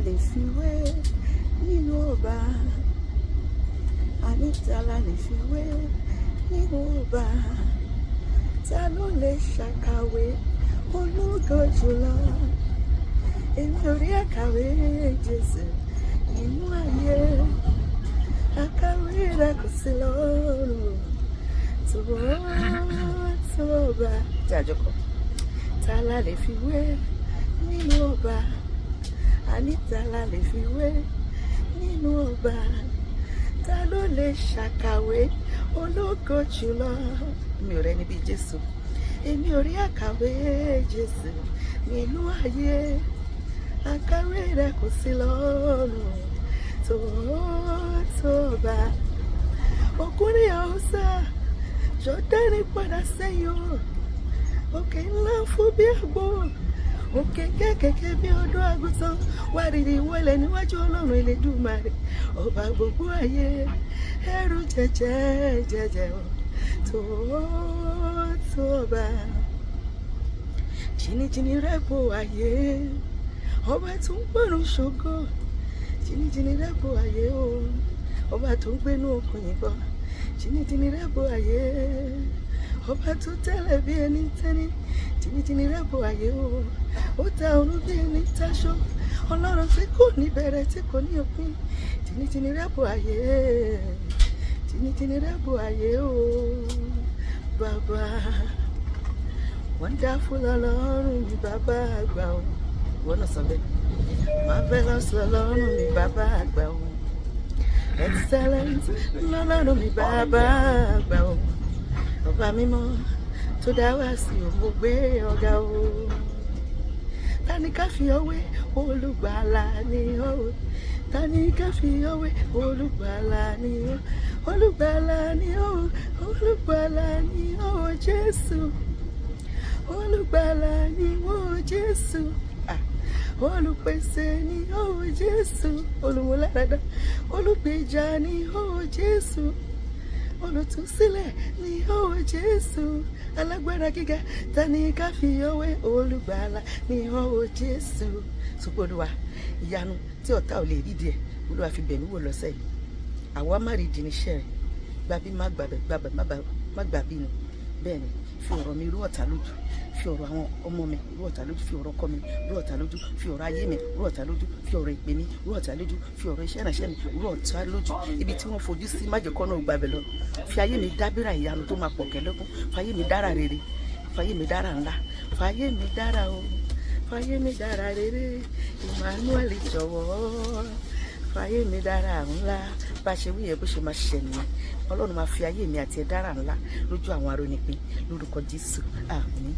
lè fi wé nínú ọba, àní Tala lè fi wé nínú ọba, ta ló lè ṣàkàwé ológo jùlọ. Èmi ò rí àkàwé Jésù nínú ayé, àkàwé rẹ̀ kò sí lọ́rùn tó ọba. Jàjọkọ Tala lè fi wé nínú ọba, àní Tala lè fi wé nínú ọba, ta ló lè ṣàkàwé ológo jùlọ. Mi ò rẹ́ni bí Jésù, èmi ò rí àkàwé Jésù nínú ayé, àkàwé rẹ̀ kò sí lọ́rùn tó ọba. Ọkùnrin Haúsá Jọ́dánì padà sẹ́yìn o, òkè ńlá fún bí àgbò, òkè kékèké bí ọ̀dọ́ àgùntàn, wárìrì wọlẹ̀ níwájú Ọlọ́run Elédùmarè ọba gbogbo ayé. Ẹrù jẹjẹ tó ọba. Jìnnìjìnnì rẹ̀ bò ayé, ọba tó ń gbọ́rùn ṣògo. Jìnnìjìnnì rẹ̀ bò ayé o, ọba tó ń gbénú òkun yìnbọn. Jìnnìjìnnì rẹ̀ bò ayé, ọba tó tẹ́lẹ̀ bí ẹni tẹ́ni. Jìnnìjìnnì rẹ̀ bò ayé o, ó ta ọ̀run bí ẹni taṣọ. Ọlọ́run tí kò ní bẹ̀rẹ̀ tí kò ní òpin. Jìnnìjìnnì rẹ̀ bò ayé, jìnnìjìnnì rẹ̀ bò ayé o bàbá. Wonderful Ọlọ́run mi bàbá àgbà o. Wọ́n náà sọ bẹ́ẹ̀. Marvelous Ọlọ́run mi bàbá àgbà o. Excellent Ọlọ́run mi bàbá àgbà o. Ọba mímọ́ tó dá wá sí o, mo gbé ọ̀gá o. Ta ni ká fi ọwé olùgbàlà ni o. Ta ni ká fi ọwé olùgbàlà ni o. Olùgbàlà ni o, olùgbàlà ni o Jésù. Olùgbàlà ni o Jésù. Olùpèsè ni o Jésù. Olùmúláradá olùgbèjà ni o Jésù. Olùtúsílẹ̀ ni o Jésù. Alágbára gíga, ta ni ká fi ọwé olùgbàlà ni o Jésù. Ṣùgbọ́n Olúwa, ìyanu tí ọ̀tá ò lè rí díẹ̀, Olúwa fi bẹ̀ mí wò lọ́sẹ̀ yìí. Àwa má rí ìdíníṣẹ́ rẹ̀, gbàbí má gbàbí ni. Bẹ́ẹ̀ ni, fi ọ̀rọ̀ mi rú ọ̀tá lójú, fi ọ̀rọ̀ àwọn ọmọ mi rú ọ̀tá lójú, fi ọ̀rọ̀ ọkọ mi rú ọ̀tá lójú, fi ọ̀rọ̀ ayé mi rú ọ̀tá lójú, fi ọ̀rọ̀ ìpè mi rú ọ̀tá lójú, fi ọ̀rọ̀ iṣẹ́ ìránṣẹ́ mi rú ọ̀tá lójú. Ibi tí wọ́n fojú sí májèkọ́ náà gbàbẹ̀ lọ. Fi ayé mi dábìrà ìyanu tó máa pọ̀ kẹ́lẹ́kún. Fayé mi dára rere, fayé mi dára ńlá, fayé mi dára o, fayé mi dára rere. Emmanuel jọ̀wọ́, fayé mi dára ńlá. Bá ṣe wí yẹn bó ṣe máa ṣẹ nìyẹn. Ọlọ́run máa fi ayé mi àti ẹ̀ dára ńlá lójú àwọn arónípin lórúkọ Jésù. Àmín.